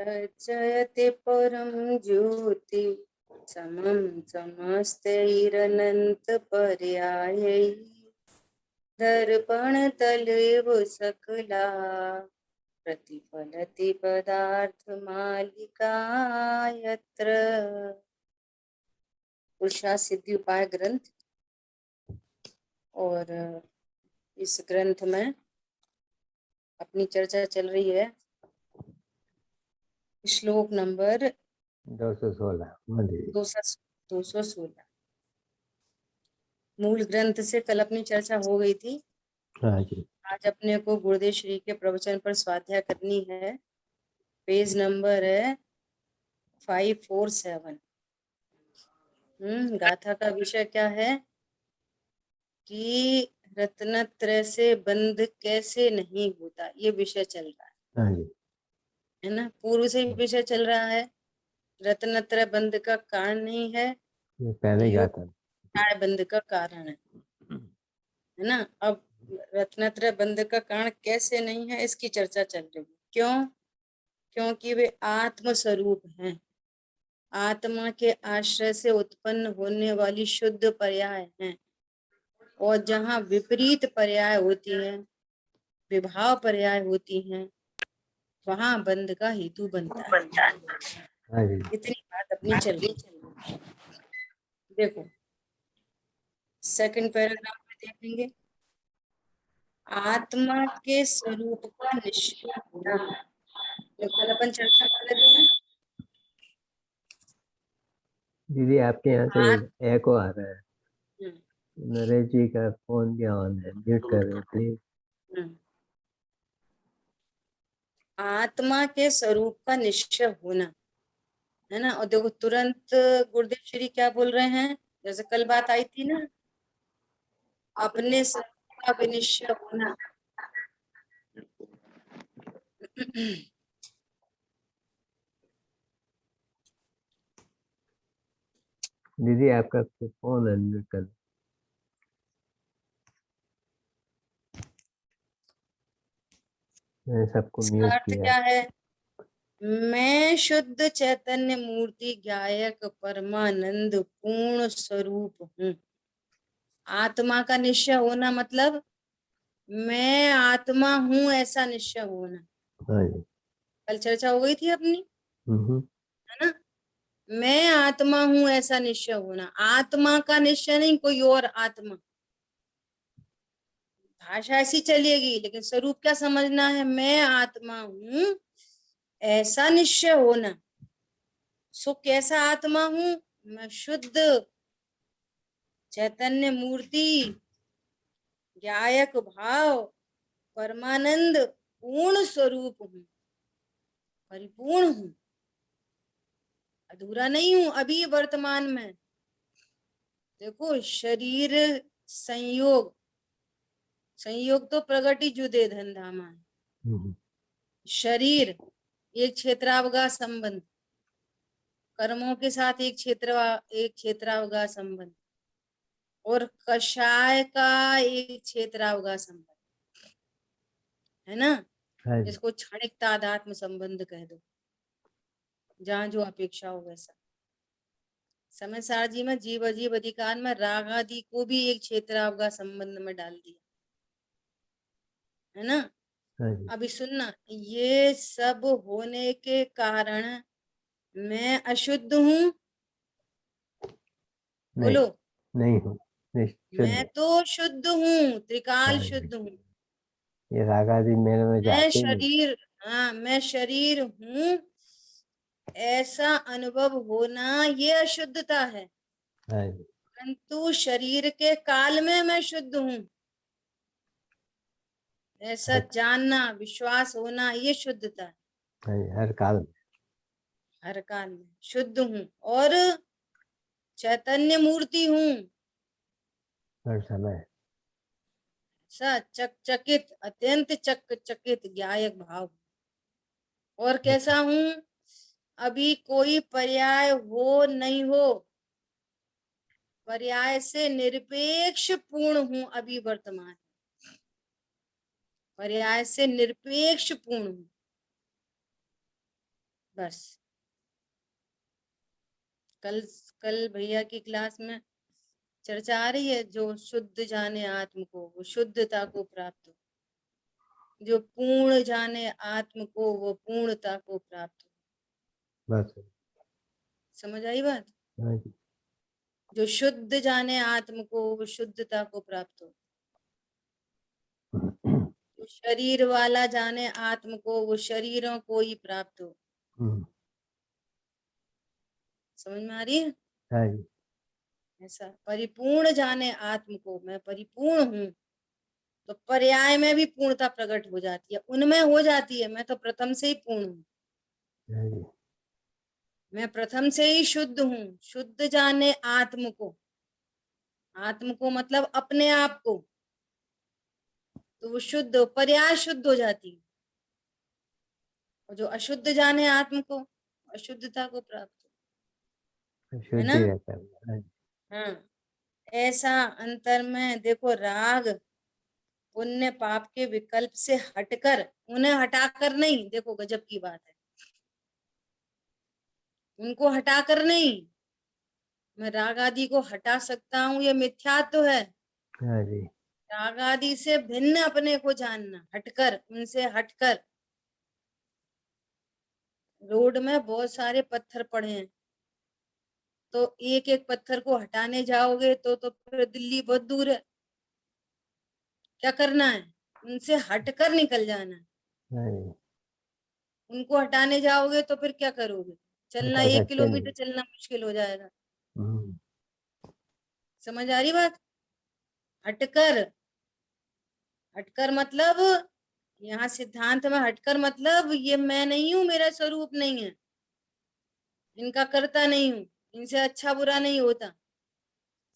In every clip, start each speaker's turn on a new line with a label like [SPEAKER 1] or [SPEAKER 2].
[SPEAKER 1] जयते परम ज्योति समं समस्तैरनंत पर्यायै दर्पण तलेव सकला प्रतिफलति पदार्थ मालिका यत्र। पुरुषार्थ सिद्धि उपाय ग्रंथ। और इस ग्रंथ में अपनी चर्चा चल रही है श्लोक नंबर 216। मूल ग्रंथ से कल अपनी चर्चा हो गई थी।
[SPEAKER 2] हाँ जी।
[SPEAKER 1] आज अपने को गुरुदेव श्री के प्रवचन पर स्वाध्याय करनी है। पेज नंबर है 547। गाथा का विषय क्या है कि रत्नत्रय से बंध कैसे नहीं होता, ये विषय चल रहा है।
[SPEAKER 2] हाँ जी।
[SPEAKER 1] है ना। पूर्व से विषय चल रहा है रत्नत्रय बंध का कारण नहीं है,
[SPEAKER 2] ये पहले
[SPEAKER 1] योग
[SPEAKER 2] गाथा
[SPEAKER 1] बंध का कारण है ना। अब रत्नत्रय बंध का कारण कैसे नहीं है इसकी चर्चा चल रही है। क्यों? क्योंकि वे आत्म स्वरूप हैं। आत्मा के आश्रय से उत्पन्न होने वाली शुद्ध पर्याय हैं। और जहाँ विपरीत पर्याय होती हैं, विभाव पर्याय होती हैं, वहां बंध का हेतु बनता है।
[SPEAKER 2] हाँ जी।
[SPEAKER 1] इतनी बात अपनी चल रही। देखो सेकंड पैराग्राफ में देखेंगे, आत्मा के स्वरूप का निश्चय होना। तो कल अपन चर्चा कर रहे थे।
[SPEAKER 2] दीदी आपके यहाँ से एको आ रहा है।
[SPEAKER 1] हम्म,
[SPEAKER 2] नरेश जी का फोन क्या ऑन है, म्यूट कर रहे प्लीज।
[SPEAKER 1] आत्मा के स्वरूप का निश्चय होना है ना। और देखो तुरंत गुरुदेव श्री क्या बोल रहे हैं, जैसे कल बात आई थी ना, अपने स्वरूप का विनिश्चय होना।
[SPEAKER 2] दीदी आपका फोन अनम्यूट कर। मैंने सबको
[SPEAKER 1] इसका
[SPEAKER 2] म्यूट
[SPEAKER 1] अर्थ
[SPEAKER 2] किया।
[SPEAKER 1] क्या है? मैं शुद्ध चैतन्य मूर्ति ज्ञायक परमानंद पूर्ण स्वरूप हूँ। आत्मा का निश्चय होना मतलब मैं आत्मा हूँ ऐसा निश्चय होना।
[SPEAKER 2] हाँ जी।
[SPEAKER 1] कल चर्चा हो गई थी अपनी,
[SPEAKER 2] हम्म।
[SPEAKER 1] है ना। मैं आत्मा हूँ ऐसा निश्चय होना। आत्मा का निश्चय नहीं, कोई और आत्मा। भाषा ऐसी चलेगी लेकिन स्वरूप क्या समझना है? मैं आत्मा हूँ ऐसा निश्चय होना। सो कैसा आत्मा हूँ? मैं शुद्ध चैतन्य मूर्ति ज्ञायक भाव परमानंद पूर्ण स्वरूप हूँ, परिपूर्ण हूँ, अधूरा नहीं हूँ अभी वर्तमान में। देखो शरीर संयोग, संयोग तो प्रगति जुदे धंधामा है। शरीर एक क्षेत्रावगाह संबंध, कर्मों के साथ एक क्षेत्रावगाह संबंध, और कषाय का एक क्षेत्रावगाह संबंध, है ना।
[SPEAKER 2] हाँ जी।
[SPEAKER 1] जिसको क्षणिक तादात्म्य संबंध कह दो, जहाँ जो अपेक्षा हो वैसा। समय सारजी में जीव अजीव अधिकार में राग आदि को भी एक क्षेत्रावगाह संबंध में डाल दिया, है ना।
[SPEAKER 2] हाँ जी।
[SPEAKER 1] अभी सुनना, ये सब होने के कारण मैं अशुद्ध हूँ? बोलो।
[SPEAKER 2] नहीं हूँ,
[SPEAKER 1] मैं तो शुद्ध हूँ, त्रिकाल
[SPEAKER 2] हाँ
[SPEAKER 1] शुद्ध
[SPEAKER 2] जी।
[SPEAKER 1] हूँ।
[SPEAKER 2] ये रागा जी मेरे में
[SPEAKER 1] मैं
[SPEAKER 2] जाते ही नहीं।
[SPEAKER 1] शरीर, हाँ मैं शरीर हूँ ऐसा अनुभव होना ये अशुद्धता है।
[SPEAKER 2] हाँ जी।
[SPEAKER 1] परंतु शरीर के काल में मैं शुद्ध हूँ ऐसा जानना, विश्वास होना, ये शुद्धता है।
[SPEAKER 2] हाँ जी, हर काल में।
[SPEAKER 1] हर काल में शुद्ध हूँ और चैतन्य मूर्ति हूँ,
[SPEAKER 2] हर समय।
[SPEAKER 1] चकित, अत्यंत चकित ज्ञायक भाव। और कैसा हूँ? अभी कोई पर्याय हो नहीं हो, पर्याय से निरपेक्ष पूर्ण हूँ अभी वर्तमान, पर्याय से निरपेक्ष पूर्ण हूँ बस कल कल भैया की क्लास में चर्चा आ रही है, जो शुद्ध जाने आत्म को वो शुद्धता को प्राप्त हो, जो पूर्ण जाने आत्म को वो पूर्णता को प्राप्त हो।
[SPEAKER 2] बस
[SPEAKER 1] समझ आई बात?
[SPEAKER 2] हाँ जी
[SPEAKER 1] जो शुद्ध जाने आत्म को वो शुद्धता को प्राप्त हो, जो शरीर वाला जाने आत्म को वो शरीरों को ही प्राप्त हो। समझ में आ रही है?
[SPEAKER 2] हाँ जी
[SPEAKER 1] ऐसा परिपूर्ण जाने आत्म को, मैं परिपूर्ण हूँ, तो पर्याय में भी पूर्णता प्रकट हो जाती है, उनमें हो जाती है। मैं तो प्रथम से ही पूर्ण हूँ,
[SPEAKER 2] हाँ जी
[SPEAKER 1] मैं प्रथम से ही शुद्ध हूँ। शुद्ध जाने आत्म को, आत्म को मतलब अपने आप को, तो वो शुद्ध पर्याय शुद्ध हो जाती है। और जो अशुद्ध जाने आत्म को, अशुद्धता को प्राप्त हो, है
[SPEAKER 2] शुद्ध
[SPEAKER 1] ना?
[SPEAKER 2] ही रहता है हाँ जी
[SPEAKER 1] हाँ, ऐसा अंतर में देखो, राग पुण्य पाप के विकल्प से हटकर, उन्हें हटाकर नहीं, देखो गजब की बात है, उनको हटाकर नहीं, मैं राग आदि को हटा सकता हूँ, ये मिथ्यात्व है।
[SPEAKER 2] हाँ जी
[SPEAKER 1] राग आदि से भिन्न अपने को जानना, हटकर, उनसे हटकर। रोड में बहुत सारे पत्थर पड़े हैं, तो एक एक पत्थर को हटाने जाओगे तो फिर दिल्ली बहुत दूर है। क्या करना है? उनसे हटकर निकल जाना है।
[SPEAKER 2] हाँ जी
[SPEAKER 1] उनको हटाने जाओगे तो फिर क्या करोगे? चलना,
[SPEAKER 2] हटा
[SPEAKER 1] 1 किलोमीटर
[SPEAKER 2] सकते
[SPEAKER 1] चलना मुश्किल हो जाएगा।
[SPEAKER 2] नहीं
[SPEAKER 1] समझ आ रही बात? हटकर, हटकर मतलब, यहाँ सिद्धांत में हटकर मतलब ये मैं नहीं हूं, मेरा स्वरूप नहीं है, इनका करता नहीं हूं, इनसे अच्छा बुरा नहीं होता।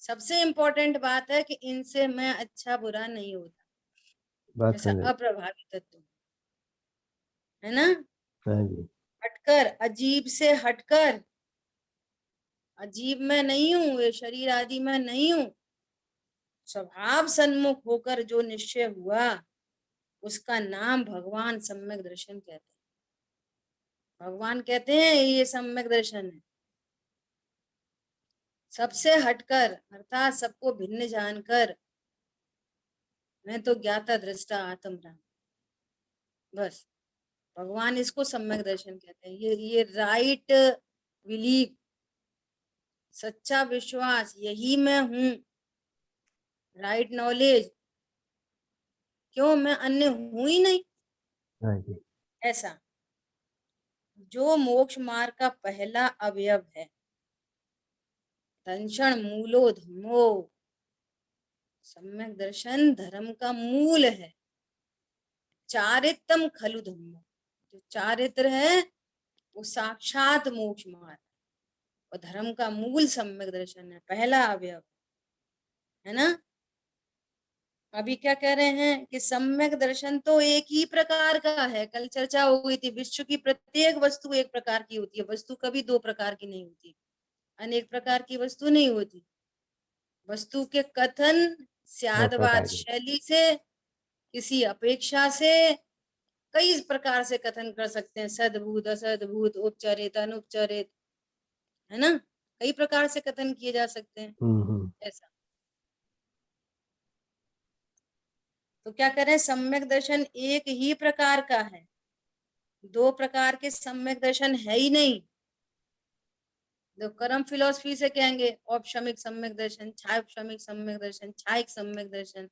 [SPEAKER 1] सबसे इम्पोर्टेंट बात है कि इनसे मैं अच्छा बुरा नहीं होता,
[SPEAKER 2] बात
[SPEAKER 1] ऐसा
[SPEAKER 2] समझ
[SPEAKER 1] अप्रभावी तत्व, है ना?
[SPEAKER 2] हाँ जी
[SPEAKER 1] हटकर, अजीब से हटकर, अजीब मैं नहीं हूं, ये शरीर आदि मैं नहीं हूं, स्वभाव सन्मुख होकर जो निश्चय हुआ, उसका नाम भगवान सम्यक दर्शन कहते हैं। भगवान कहते हैं ये सम्यक दर्शन है। सबसे हटकर अर्थात सबको भिन्न जानकर, मैं तो ज्ञाता दृष्टा आत्म ब्रह्म, बस भगवान इसको सम्यक दर्शन कहते हैं। ये राइट बिलीव, सच्चा विश्वास, यही मैं हूँ, राइट नॉलेज। क्यों? मैं अन्य हूं ही नहीं।
[SPEAKER 2] हाँ जी
[SPEAKER 1] ऐसा जो मोक्ष मार्ग का पहला अवयव है, दंशन मूलो धम्मो, सम्यक दर्शन धर्म का मूल है। चारित्रम खलु धम्मो, जो चारित्र है वो साक्षात मोक्ष मार्ग, और धर्म का मूल सम्यक दर्शन है, पहला अवयव, है ना? अभी क्या कह रहे हैं कि सम्यक दर्शन तो एक ही प्रकार का है। कल चर्चा हो गई थी, विश्व की प्रत्येक वस्तु एक प्रकार की होती है, वस्तु कभी दो प्रकार की नहीं होती, अनेक प्रकार की वस्तु नहीं होती। वस्तु के कथन
[SPEAKER 2] दो
[SPEAKER 1] स्यादवाद
[SPEAKER 2] प्रकार के
[SPEAKER 1] शैली से, किसी अपेक्षा से कई प्रकार से कथन कर सकते हैं, सद्भूत असद्भूत, उपचरित अनुपचरित, है ना? कई प्रकार से कथन किए जा सकते हैं। ऐसा तो क्या करें, सम्यक दर्शन एक ही प्रकार का है, दो प्रकार के सम्यक दर्शन है ही नहीं। जो कर्म फिलोसफी से कहेंगे औपशमिक सम्यक दर्शन, छायोपशमिक सम्यक दर्शन, छायिक सम्यक दर्शन,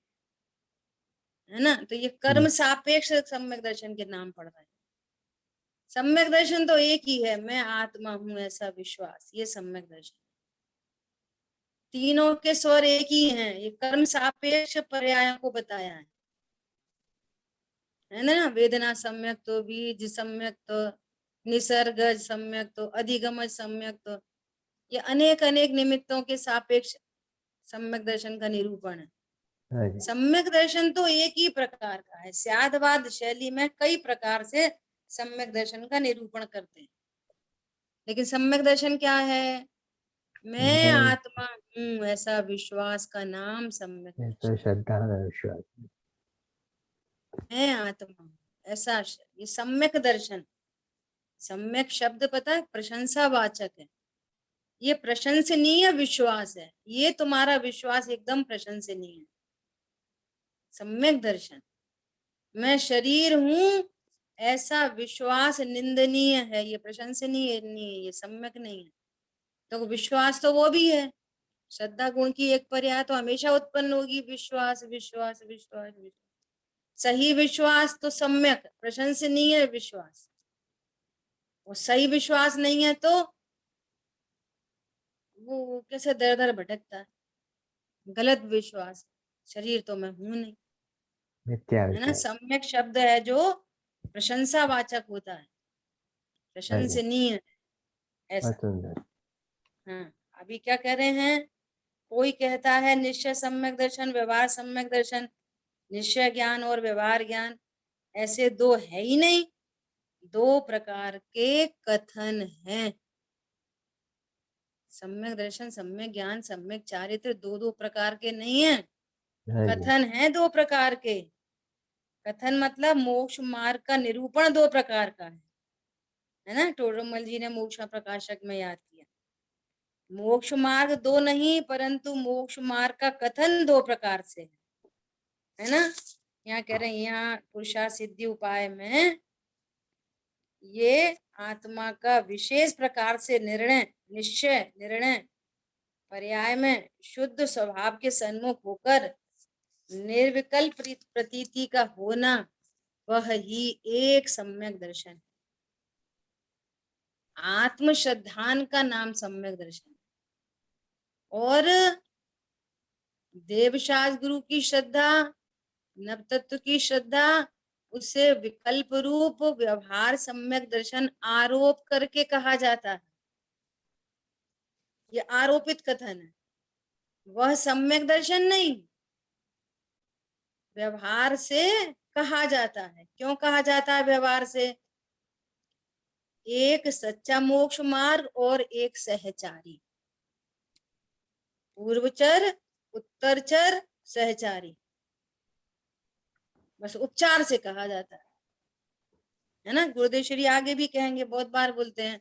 [SPEAKER 1] है ना? तो ये कर्म सापेक्ष सम्यक दर्शन के नाम पड़ रहे हैं। सम्यक दर्शन तो एक ही है, मैं आत्मा हूं ऐसा विश्वास, ये सम्यक दर्शन। तीनों के स्वर एक ही हैं, ये कर्म सापेक्ष पर्यायों को बताया है ना? वेदना सम्यक तो, बीज सम्यक तो, निसर्ग सम्यक तो, अधिगम सम्यक तो, ये अनेक अनेक निमित्तों के सापेक्ष सम्यक दर्शन का निरूपण है।
[SPEAKER 2] हाँ जी
[SPEAKER 1] सम्यक दर्शन तो एक ही प्रकार का है, स्यादवाद शैली में कई प्रकार से सम्यक दर्शन का निरूपण करते हैं, लेकिन सम्यक दर्शन क्या है? मैं
[SPEAKER 2] मैं
[SPEAKER 1] आत्मा हूँ ऐसा विश्वास का नाम सम्यक
[SPEAKER 2] ये
[SPEAKER 1] दर्शन।
[SPEAKER 2] तो श्रद्धा है विश्वास
[SPEAKER 1] मैं आत्मा हूँ ऐसा ये सम्यक दर्शन, सम्यक शब्द पता है प्रशंसावाचक है, ये प्रशंसनीय विश्वास है, ये तुम्हारा विश्वास एकदम प्रशंसनीय है। सम्यक दर्शन, मैं शरीर हूं ऐसा विश्वास निंदनीय है, ये प्रशंसनीय नहीं है, ये सम्यक नहीं है। तो विश्वास तो वो भी है, श्रद्धा गुण की एक पर्याय तो हमेशा उत्पन्न होगी, विश्वास विश्वास विश्वास विश्वास। सही विश्वास तो सम्यक प्रशंसनीय विश्वास, और सही विश्वास नहीं है तो वो कैसे दर दर भटकता है, गलत विश्वास, शरीर तो मैं हूं नहीं,
[SPEAKER 2] मिथ्या
[SPEAKER 1] है ना।
[SPEAKER 2] विश्वास।
[SPEAKER 1] सम्यक शब्द है जो प्रशंसावाचक होता है,
[SPEAKER 2] हाँ जी,
[SPEAKER 1] प्रशंसनीय, ऐसा।
[SPEAKER 2] बहुत सुंदर।
[SPEAKER 1] हाँ, अभी क्या कह रहे हैं, कोई कहता है निश्चय सम्यक दर्शन, व्यवहार सम्यक दर्शन। निश्चय ज्ञान और व्यवहार ज्ञान ऐसे दो है ही नहीं, दो प्रकार के कथन हैं। सम्यक दर्शन, सम्यक ज्ञान, सम्यक चारित्र दो दो प्रकार के नहीं है,
[SPEAKER 2] हाँ जी,
[SPEAKER 1] कथन है दो प्रकार के। कथन मतलब मोक्ष मार्ग का निरूपण दो प्रकार का है ना। टोडरमल जी ने मोक्ष प्रकाशक में याद किया, मोक्ष मार्ग दो नहीं परंतु मोक्ष मार्ग का कथन दो प्रकार से है ना। यहाँ कह रहे हैं, यहाँ पुरुषार्थ सिद्धि उपाय में ये आत्मा का विशेष प्रकार से निर्णय, निश्चय निर्णय पर्याय में शुद्ध स्वभाव के सन्मुख होकर निर्विकल्प प्रतीति का होना, वह ही एक सम्यक दर्शन। आत्म श्रद्धान का नाम सम्यक दर्शन, और देवशास्त्र गुरु की श्रद्धा, नव तत्व की श्रद्धा, उसे विकल्प रूप व्यवहार सम्यक दर्शन आरोप करके कहा जाता है। ये आरोपित कथन है, वह सम्यक दर्शन नहीं, व्यवहार से कहा जाता है। क्यों कहा जाता है व्यवहार से? एक सच्चा मोक्ष मार्ग और एक सहचारी, पूर्वचर, उत्तरचर, सहचारी, बस उपचार से कहा जाता है ना। गुरुदेव श्री आगे भी कहेंगे, बहुत बार बोलते हैं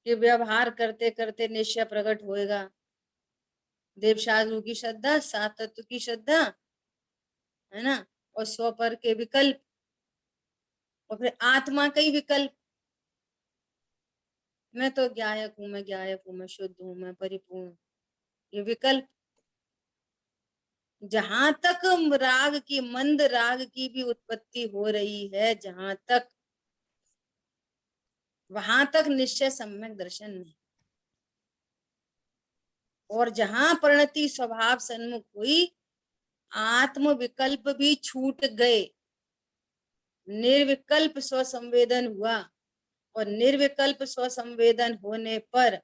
[SPEAKER 1] कि व्यवहार करते करते निश्चय प्रकट होएगा। देवशास्त्र की श्रद्धा, सात तत्व की श्रद्धा, है ना, और स्वपर के विकल्प, और फिर आत्मा का ही विकल्प, मैं तो ज्ञायक हूं, मैं ज्ञायक हूं, मैं शुद्ध हूं, मैं परिपूर्ण, ये विकल्प। जहां तक राग की, मंद राग की भी उत्पत्ति हो रही है, जहां तक, वहां तक निश्चय सम्यक दर्शन नहीं। और जहां परिणति स्वभाव सन्मुख हुई, आत्म विकल्प भी छूट गए, निर्विकल्प स्वसंवेदन हुआ, और निर्विकल्प स्वसंवेदन होने पर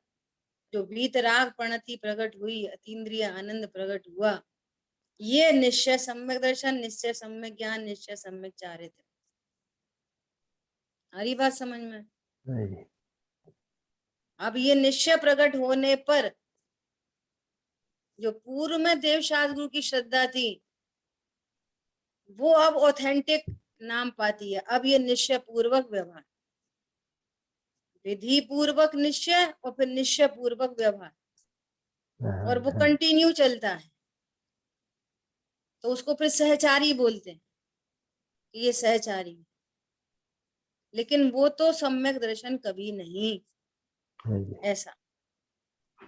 [SPEAKER 1] जो वीतराग प्रणति प्रकट हुई, अतीन्द्रिय आनंद प्रकट हुआ, ये निश्चय सम्यक दर्शन, निश्चय सम्यक ज्ञान, निश्चय सम्यक चारित्र। हरी बात समझ में?
[SPEAKER 2] हाँ जी,
[SPEAKER 1] अब ये निश्चय प्रकट होने पर जो पूर्व में देवशास्त्र गुरु की श्रद्धा थी, वो अब ऑथेंटिक नाम पाती है। अब ये निश्चय पूर्वक व्यवहार, विधि पूर्वक निश्चय और फिर निश्चय पूर्वक व्यवहार, और वो
[SPEAKER 2] हाँ,
[SPEAKER 1] कंटिन्यू चलता है, तो उसको फिर सहचारी बोलते हैं कि ये सहचारी। लेकिन वो तो सम्यक दर्शन कभी नहीं,
[SPEAKER 2] हाँ जी,
[SPEAKER 1] ऐसा।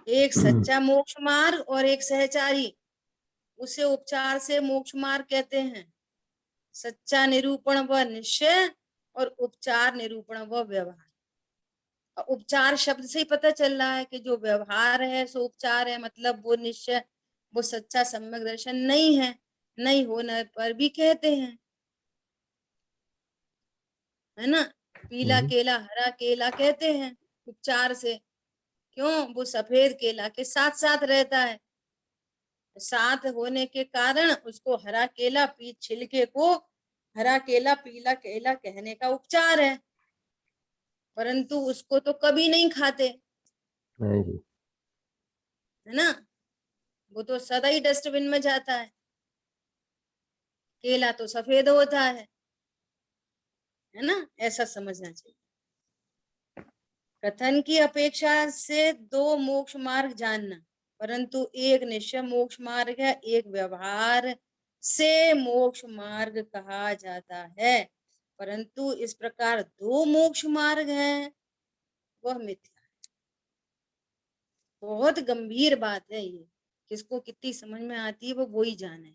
[SPEAKER 1] एक सच्चा मोक्ष मार्ग और एक सहचारी, उसे उपचार से मोक्ष मार्ग कहते हैं। सच्चा निरूपण व निश्चय, और उपचार निरूपण व व्यवहार। उपचार शब्द से ही पता चल रहा है कि जो व्यवहार है सो उपचार है, मतलब वो निश्चय, वो सच्चा सम्यक दर्शन नहीं है, नहीं होने पर भी कहते हैं, है ना। पीला केला, हरा केला कहते हैं उपचार से। क्यों? वो सफेद केला के साथ साथ रहता है, साथ होने के कारण उसको हरा केला, छिलके को हरा केला, पीला केला कहने का उपचार है, परंतु उसको तो कभी नहीं खाते,
[SPEAKER 2] हाँ जी,
[SPEAKER 1] है ना। वो तो सदा ही डस्टबिन में जाता है, केला तो सफेद होता है ना। ऐसा समझना चाहिए। कथन की अपेक्षा से दो मोक्ष मार्ग जानना, परंतु एक निश्चय मोक्ष मार्ग है, एक व्यवहार से मोक्ष मार्ग कहा जाता है। परंतु इस प्रकार दो मोक्ष मार्ग हैं, वह मिथ्या है। बहुत गंभीर बात है ये, किसको कितनी समझ में आती है वो ही जाने।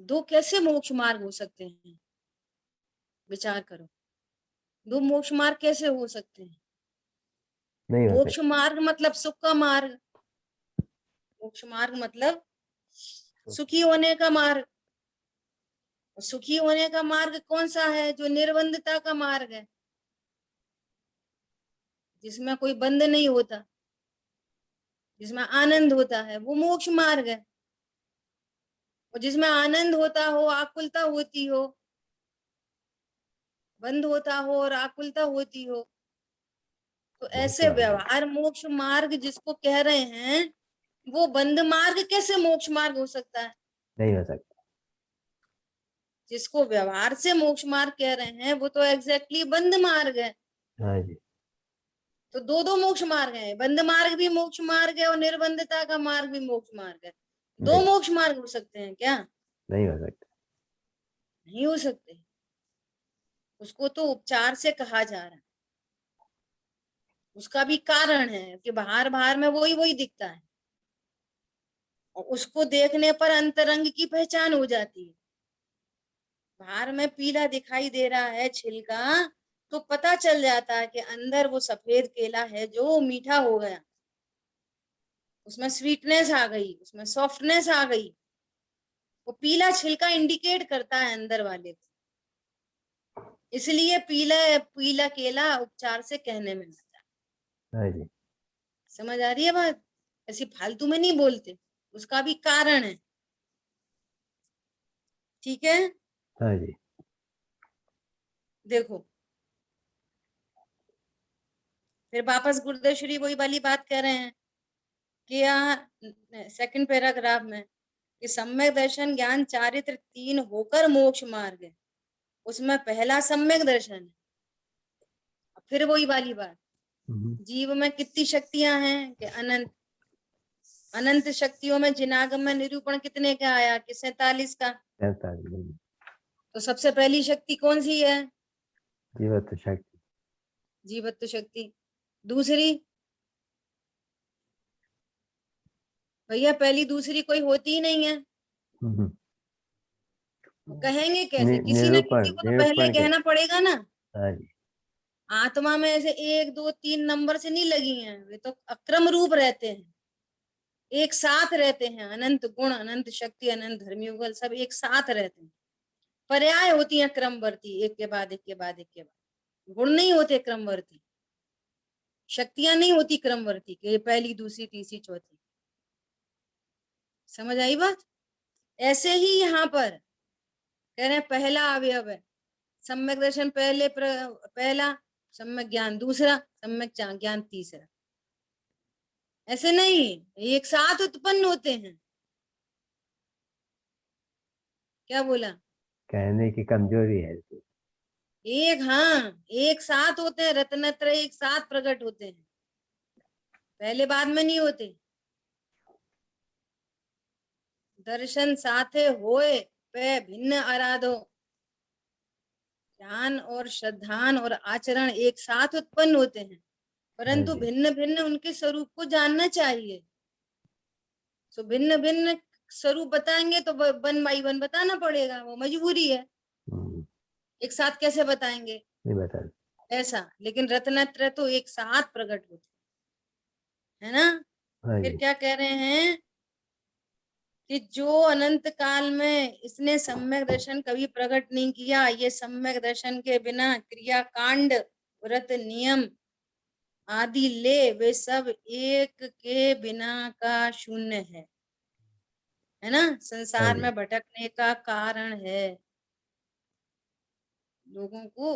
[SPEAKER 1] दो कैसे मोक्ष मार्ग हो सकते हैं, विचार करो। दो मोक्ष मार्ग कैसे हो सकते हैं?
[SPEAKER 2] नहीं हो
[SPEAKER 1] मोक्ष
[SPEAKER 2] सकता।
[SPEAKER 1] मार्ग मतलब सुख का मार्ग, मोक्ष मार्ग मतलब सुखी होने का मार्ग। और सुखी होने का मार्ग कौन सा है? जो निर्बंधता का मार्ग है, जिसमें कोई बंध नहीं होता, जिसमें आनंद होता है, वो मोक्ष मार्ग है। और जिसमें आनंद होता हो, आकुलता होती हो, बंध होता हो और आकुलता होती हो, तो
[SPEAKER 2] मोक्ष
[SPEAKER 1] ऐसे
[SPEAKER 2] मार्ग
[SPEAKER 1] व्यवहार मोक्ष मार्ग जिसको कह रहे हैं, वो बंध मार्ग कैसे मोक्ष मार्ग हो सकता है?
[SPEAKER 2] नहीं हो सकता।
[SPEAKER 1] जिसको व्यवहार से मोक्ष मार्ग कह रहे हैं, वो तो एग्जैक्टली बंध मार्ग है।
[SPEAKER 2] हाँ जी।
[SPEAKER 1] तो दो दो मोक्ष मार्ग है, बंध मार्ग भी मोक्ष मार्ग है और निर्बंधता का मार्ग भी मोक्ष मार्ग है। दो
[SPEAKER 2] नहीं,
[SPEAKER 1] मोक्ष मार्ग हो सकते हैं क्या?
[SPEAKER 2] नहीं हो सकता।
[SPEAKER 1] नहीं हो सकते। उसको तो उपचार से कहा जा रहा है। उसका भी कारण है कि बाहर बाहर में वही वही दिखता है, और उसको देखने पर अंतरंग की पहचान हो जाती है। बाहर में पीला दिखाई दे रहा है छिलका, तो पता चल जाता है कि अंदर वो सफेद केला है जो मीठा हो गया, उसमें स्वीटनेस आ गई, उसमें सॉफ्टनेस आ गई। वो पीला छिलका इंडिकेट करता है अंदर वाले को, इसलिए पीला पीला केला उपचार से कहने में आता है।
[SPEAKER 2] हाँ जी।
[SPEAKER 1] समझ आ रही है बात? ऐसी फालतू में नहीं बोलते, उसका भी कारण है। ठीक है,
[SPEAKER 2] हाँ जी।
[SPEAKER 1] देखो फिर वापस गुरुदेव श्री वही वाली बात कह रहे हैं कि यहाँ सेकंड पैराग्राफ में कि सम्यक दर्शन ज्ञान चारित्र तीन होकर मोक्ष मार्ग है, उसमें पहला सम्यक दर्शन है। फिर वही वाली बात, जीव में कितनी शक्तियां हैं कि अनंत। अनंत शक्तियों में जिनागम में निरूपण कितने का आया कि 47 का।
[SPEAKER 2] 47।
[SPEAKER 1] तो सबसे पहली शक्ति कौन सी है?
[SPEAKER 2] जीवत्व शक्ति।
[SPEAKER 1] जीवत्व शक्ति। दूसरी, भैया पहली दूसरी कोई होती ही नहीं है।
[SPEAKER 2] हम्म।
[SPEAKER 1] कहेंगे कैसे? किसी ना किसी
[SPEAKER 2] निरूपण
[SPEAKER 1] को तो पहले
[SPEAKER 2] निरूपण के।
[SPEAKER 1] कहना पड़ेगा ना।
[SPEAKER 2] हाँ जी।
[SPEAKER 1] आत्मा में ऐसे 1 2 3 नंबर से नहीं लगी हैं, वे तो अक्रम रूप रहते हैं, एक साथ रहते हैं। अनंत गुण, अनंत शक्ति, अनंत धर्मयुगल सब एक साथ रहते हैं। पर्याय होती है क्रमवर्ती, एक के बाद एक के बाद एक के बाद। गुण नहीं होते क्रमवर्ती, शक्तियां नहीं होती क्रमवर्ती कि ये पहली दूसरी तीसरी चौथी। समझ आई बात? ऐसे ही यहाँ पर कह रहे हैं पहला अवयव है सम्यक दर्शन, पहला सम्यक ज्ञान दूसरा, सम्यक ज्ञान तीसरा। ऐसे नहीं, एक साथ उत्पन्न होते हैं। क्या बोला?
[SPEAKER 2] कहने की कमजोरी है इसकी।
[SPEAKER 1] एक, हाँ एक साथ होते हैं, रत्नत्र एक साथ प्रकट होते हैं, पहले बाद में नहीं होते। दर्शन साथे होए पे भिन्न आराधो, ज्ञान और श्रद्धान और आचरण एक साथ उत्पन्न होते हैं,
[SPEAKER 2] हाँ
[SPEAKER 1] परंतु
[SPEAKER 2] जी।
[SPEAKER 1] भिन्न भिन्न उनके स्वरूप को जानना चाहिए। तो भिन्न भिन्न स्वरूप बताएंगे तो 1 by 1 बताना पड़ेगा, वो मजबूरी है। एक साथ कैसे बताएंगे?
[SPEAKER 2] नहीं बता।
[SPEAKER 1] ऐसा, लेकिन रत्नत्रय तो एक साथ प्रकट होते है ना।
[SPEAKER 2] हाँ
[SPEAKER 1] फिर
[SPEAKER 2] जी।
[SPEAKER 1] क्या कह रहे हैं कि जो अनंत काल में इसने सम्यक दर्शन कभी प्रकट नहीं किया, ये सम्यक दर्शन के बिना क्रिया कांड, व्रत, नियम आदि ले वे सब एक के बिना का शून्य है ना।
[SPEAKER 2] हाँ
[SPEAKER 1] संसार
[SPEAKER 2] जी।
[SPEAKER 1] में भटकने का कारण है, लोगों को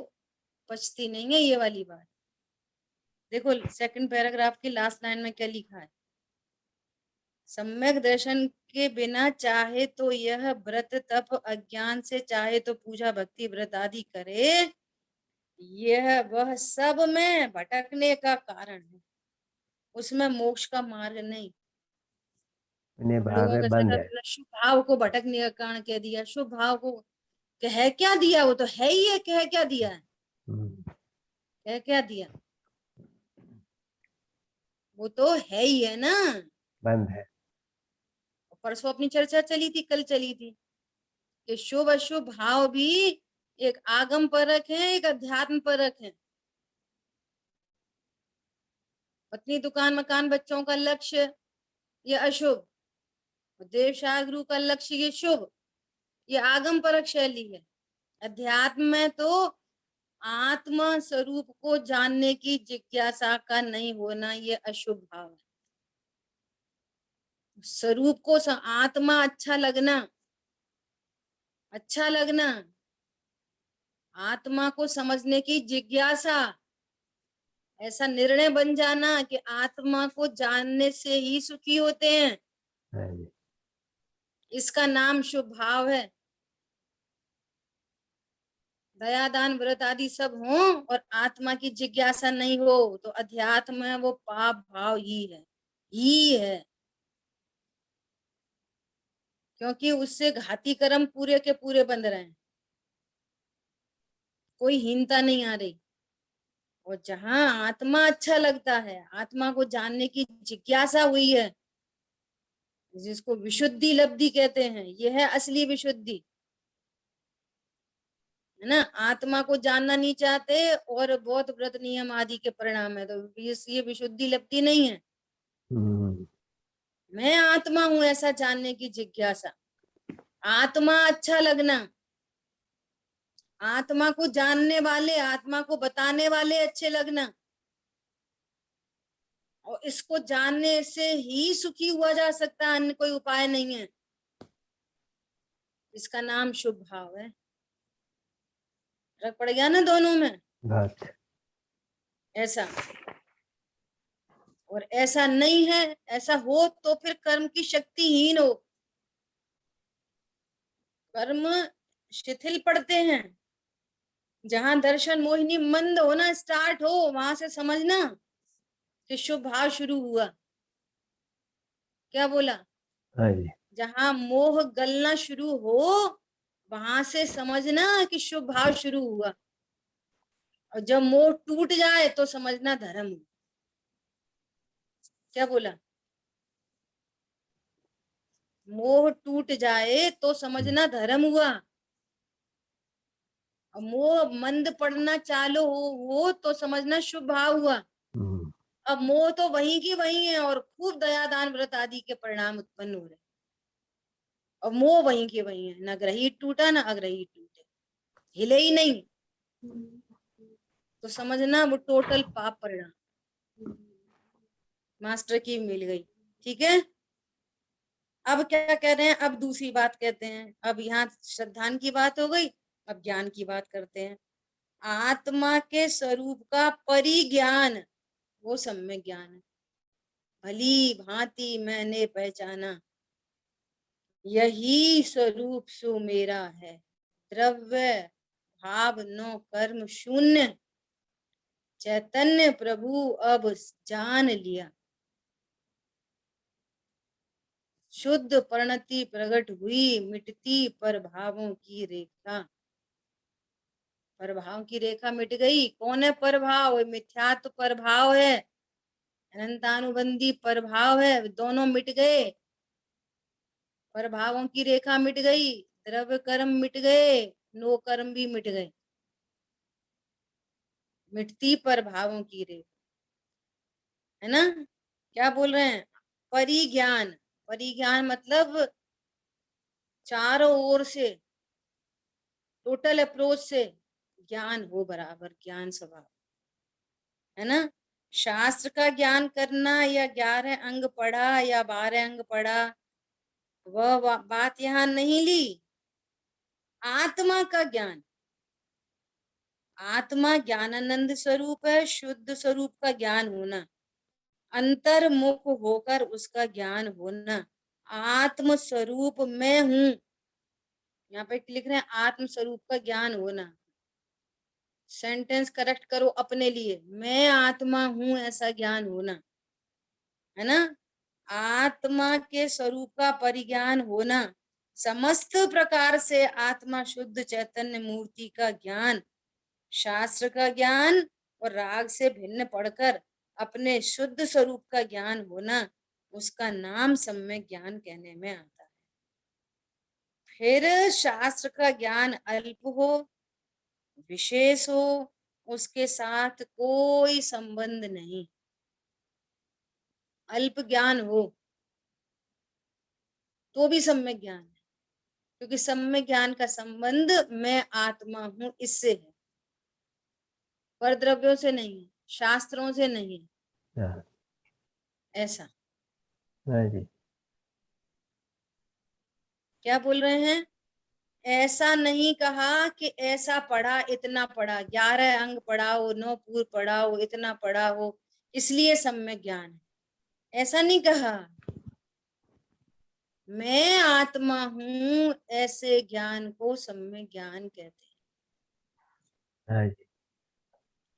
[SPEAKER 1] पचती नहीं है ये वाली बात। देखो सेकंड पैराग्राफ की लास्ट लाइन में क्या लिखा है, सम्यक दर्शन के बिना चाहे तो यह व्रत तप अज्ञान से, चाहे तो पूजा भक्ति व्रत आदि करे, यह वह सब में भटकने का कारण है, उसमें मोक्ष का मार्ग नहीं।
[SPEAKER 2] इन्हें
[SPEAKER 1] हम
[SPEAKER 2] भाव
[SPEAKER 1] लोगों
[SPEAKER 2] है,
[SPEAKER 1] का
[SPEAKER 2] बंद
[SPEAKER 1] जैसा
[SPEAKER 2] है।
[SPEAKER 1] तुमने शुभ भाव को भटकने का कारण कह दिया, शुभ भाव को कह क्या दिया, वो तो है ही है, कह क्या दिया है,
[SPEAKER 2] हम्म,
[SPEAKER 1] कह क्या दिया, वो तो है ही है ना।
[SPEAKER 2] बंद है।
[SPEAKER 1] परसों अपनी चर्चा चली थी, कल चली थी कि शुभ अशुभ भाव भी एक आगम परक है, एक अध्यात्म परक है। पत्नी दुकान मकान बच्चों का लक्ष्य ये अशुभ, देव शाहगुरु का लक्ष्य ये शुभ, ये आगम परक शैली है। अध्यात्म में तो आत्मा स्वरूप को जानने की जिज्ञासा का नहीं होना ये अशुभ भाव है। स्वरूप को आत्मा अच्छा लगना, अच्छा लगना, आत्मा को समझने की जिज्ञासा, ऐसा निर्णय बन जाना कि आत्मा को जानने से ही सुखी होते हैं,
[SPEAKER 2] हाँ जी।
[SPEAKER 1] इसका नाम शुभ भाव है। दया दान व्रत आदि सब हो और आत्मा की जिज्ञासा नहीं हो तो अध्यात्म है वो पाप भाव ही है, क्योंकि उससे घाती कर्म पूरे के पूरे बंध रहे हैं, कोई हीनता नहीं आ रही। और जहां आत्मा अच्छा लगता है, आत्मा को जानने की जिज्ञासा हुई है, जिसको विशुद्धि लब्धि कहते हैं, यह है असली विशुद्धि, है ना। आत्मा को जानना नहीं चाहते और बहुत व्रत नियम आदि के परिणाम है, तो ये विशुद्धि लब्धि नहीं है।
[SPEAKER 2] हम्म,
[SPEAKER 1] मैं आत्मा हूं ऐसा जानने की जिज्ञासा, आत्मा अच्छा लगना, आत्मा को जानने वाले, आत्मा को बताने वाले अच्छे लगना, और इसको जानने से ही सुखी हुआ जा सकता है, अन्य कोई उपाय नहीं है। इसका नाम शुभ भाव है। फर्क पड़ गया ना दोनों में।
[SPEAKER 2] बस।
[SPEAKER 1] ऐसा और ऐसा नहीं है, ऐसा हो तो फिर कर्म की शक्तिहीन हो, कर्म शिथिल पड़ते हैं। जहां दर्शन मोहिनी मंद होना स्टार्ट हो, वहां से समझना कि शुभ भाव शुरू हुआ। क्या बोला?
[SPEAKER 2] हाँ जी।
[SPEAKER 1] जहां मोह गलना शुरू हो, वहां से समझना कि शुभ भाव शुरू हुआ। और जब मोह टूट जाए तो समझना धर्म हुआ। क्या बोला? मोह टूट जाए तो समझना धर्म हुआ, और मोह मंद पड़ना चालू हो तो समझना शुभ भाव हुआ।
[SPEAKER 2] हम्म,
[SPEAKER 1] अब मोह तो वहीं की वहीं है और खूब दया दान व्रत आदि के परिणाम उत्पन्न हो रहे, और मोह वहीं के वहीं है, न ग्रही टूटा न अग्रही टूटे, हिले ही नहीं, तो समझना वो टोटल पाप परिणाम। मास्टर की मिल गई। ठीक है, अब क्या कह रहे हैं, अब दूसरी बात कहते हैं। अब यहाँ श्रद्धान की बात हो गई, अब ज्ञान की बात करते हैं। आत्मा के स्वरूप का परिज्ञान वो सम्यक ज्ञान है। भली भांति मैंने पहचाना, यही स्वरूप सो मेरा है, द्रव्य भाव नो कर्म शून्य, चैतन्य प्रभु अब जान लिया, शुद्ध परिणति प्रकट हुई, मिटती पर भावों की रेखा। प्रभाव की रेखा मिट गई। कौन है प्रभाव? मिथ्यात्व प्रभाव है, अनंतानुबंधी प्रभाव है, दोनों मिट गए। प्रभावों की रेखा मिट गई, द्रव्य कर्म मिट गए, नो कर्म भी मिट गए, मिटती प्रभावों की रेखा, है ना। क्या बोल रहे हैं? परिज्ञान, परिज्ञान मतलब चारों ओर से, टोटल अप्रोच से ज्ञान हो बराबर, ज्ञान स्वभाव, है ना। शास्त्र का ज्ञान करना या 11 अंग पढ़ा या 12 अंग पढ़ा, वह बात यहाँ नहीं ली। आत्मा का ज्ञान, आत्मा ज्ञानानंद स्वरूप है, शुद्ध स्वरूप का ज्ञान होना, अंतर्मुख होकर उसका ज्ञान होना, आत्म स्वरूप मैं हूं, यहाँ पे लिख रहे हैं आत्म स्वरूप का ज्ञान होना, सेंटेंस करेक्ट करो अपने लिए। मैं आत्मा हूं ऐसा ज्ञान होना, है ना। आत्मा के स्वरूप का परिज्ञान होना, समस्त प्रकार से आत्मा शुद्ध चैतन्य मूर्ति का ज्ञान, शास्त्र का ज्ञान और राग से भिन्न पढ़कर अपने शुद्ध स्वरूप का ज्ञान होना, उसका नाम सम्यक ज्ञान कहने में आता है। फिर शास्त्र का ज्ञान अल्प हो, विशेष हो, उसके साथ कोई संबंध नहीं। अल्प ज्ञान हो तो भी सम्यक ज्ञान है, क्योंकि सम्यक ज्ञान का संबंध मैं आत्मा हूं इससे है, पर द्रव्यों से नहीं, शास्त्रों से नहीं।
[SPEAKER 2] हाँ
[SPEAKER 1] ऐसा
[SPEAKER 2] हाँ जी।
[SPEAKER 1] क्या बोल रहे हैं? ऐसा नहीं कहा कि ऐसा पढ़ा, इतना पढ़ा, 11 अंग पढ़ा हो, 9 पूर्व पढ़ा हो, इतना पढ़ा हो, इसलिए सम्यक ज्ञान है। ऐसा नहीं कहा। मैं आत्मा हूं ऐसे ज्ञान को सम्यक ज्ञान कहते
[SPEAKER 2] हाँ जी।
[SPEAKER 1] हैं,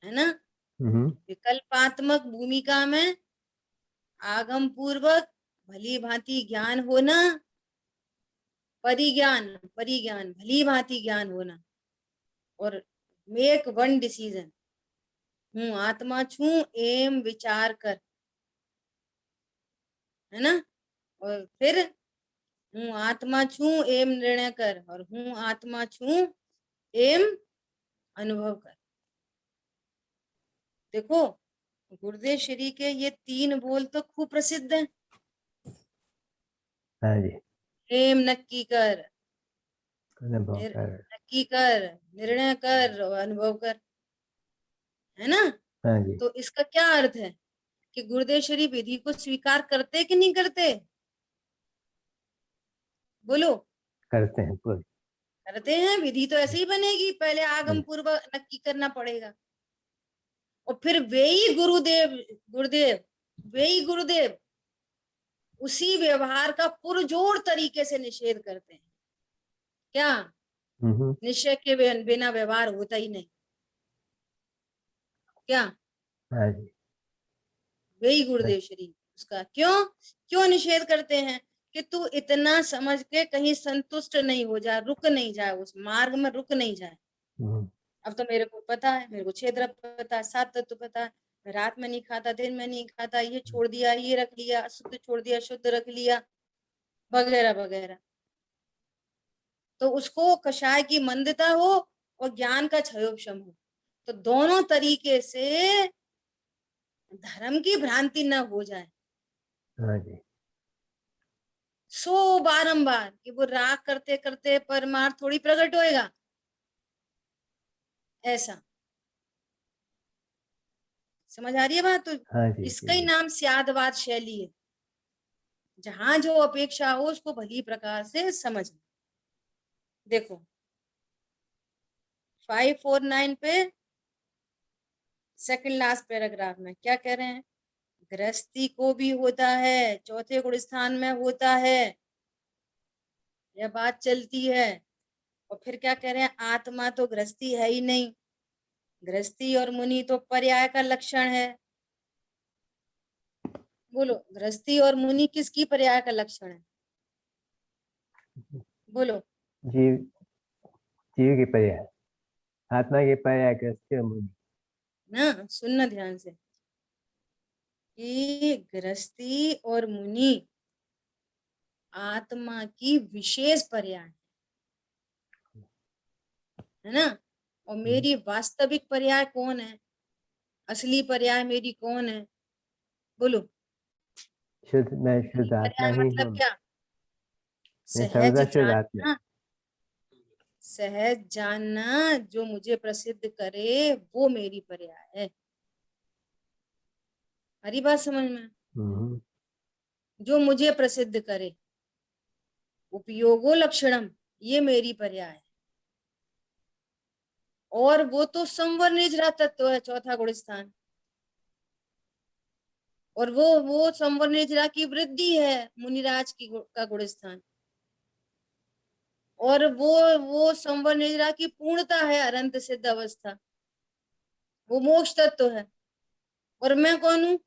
[SPEAKER 1] है ना। विकल्पात्मक भूमिका में आगम पूर्वक भली भांति ज्ञान होना, परिज्ञान परिज्ञान भली भांति ज्ञान होना, और मेक वन डिसीजन, हूँ आत्मा छू एम विचार कर, है ना। और फिर हूँ आत्मा छू एम निर्णय कर, और हूँ आत्मा छू एम अनुभव कर। देखो, गुरुदेव श्री के ये 3 बोल तो खूब प्रसिद्ध हैं।
[SPEAKER 2] हाँ जी।
[SPEAKER 1] एम नक्की कर,
[SPEAKER 2] अनुभव कर।
[SPEAKER 1] नक्की कर, निर्णय कर और अनुभव कर, है ना।
[SPEAKER 2] हाँ जी।
[SPEAKER 1] तो इसका क्या अर्थ है कि गुरुदेव श्री विधि को स्वीकार करते कि नहीं करते? बोलो।
[SPEAKER 2] करते हैं पूरी।
[SPEAKER 1] करते हैं। विधि तो ऐसे ही बनेगी, पहले आगम पूर्व नक्की करना पड़ेगा, और फिर वे ही गुरुदेव, वे ही गुरुदेव उसी व्यवहार का पुरजोर तरीके से निषेध करते हैं। क्या? निश्चय के बिना व्यवहार होता ही नहीं। क्या?
[SPEAKER 2] हाँ जी।
[SPEAKER 1] वे ही गुरुदेव श्री उसका क्यों निषेध करते हैं? कि तू इतना समझ के कहीं संतुष्ट नहीं हो जाए, रुक नहीं जाए, उस मार्ग में रुक नहीं जाए। अब तो मेरे को पता है, मेरे को 6 द्रव्य पता है, 7 तत्व पता है, मैं रात में नहीं खाता, दिन में नहीं खाता, ये छोड़ दिया, ये रख लिया, शुद्ध छोड़ दिया, शुद्ध रख लिया, वगैरह वगैरह। तो उसको कषाय की मंदता हो और ज्ञान का क्षयोपशम हो, तो दोनों तरीके से धर्म की भ्रांति न हो जाए।
[SPEAKER 2] हाँ जी।
[SPEAKER 1] सो बारंबार कि वो राग करते करते परमार्थ थोड़ी प्रकट होएगा, ऐसा। समझ आ रही है बात? तो
[SPEAKER 2] हाँ जी।
[SPEAKER 1] इसका ही नाम स्यादवाद शैली है, जहां जो अपेक्षा हो उसको भली प्रकार से समझना। देखो 549 पे सेकंड लास्ट पैराग्राफ में क्या कह रहे हैं? गृहस्थी को भी होता है, चौथे गुण स्थान में होता है, यह बात चलती है। और फिर क्या कह रहे हैं? आत्मा तो गृहस्थी है ही नहीं, गृहस्थी और मुनि तो पर्याय का लक्षण है। बोलो, गृहस्थी और मुनि किसकी पर्याय का लक्षण है? बोलो।
[SPEAKER 2] जीव, जीव की पर्याय, आत्मा की पर्याय गृहस्थी और मुनि।
[SPEAKER 1] ना, सुनना ध्यान से कि गृहस्थी और मुनि आत्मा की विशेष पर्याय है ना। और मेरी वास्तविक पर्याय कौन है? असली पर्याय मेरी कौन है? बोलो।
[SPEAKER 2] शुद्ध, मैं शुद्ध आत्मा
[SPEAKER 1] पर्याय
[SPEAKER 2] ही
[SPEAKER 1] मतलब
[SPEAKER 2] हूँ।
[SPEAKER 1] क्या?
[SPEAKER 2] मैं
[SPEAKER 1] सहज
[SPEAKER 2] सर्वदा शुद्ध आत्मा।
[SPEAKER 1] जानना, सहज जानना जो मुझे प्रसिद्ध करे वो मेरी पर्याय है। हरी बात समझ में? जो मुझे प्रसिद्ध करे, उपयोगो लक्षणम, ये मेरी पर्याय है। और वो तो संवर निजरा तत्व है, चौथा गुण स्थान, और वो संवर निजरा की वृद्धि है, मुनिराज की का गुण स्थान। और वो संवर निजरा की पूर्णता है, अनंत सिद्ध अवस्था। वो मोक्ष तत्व है। और मैं कौन हूं?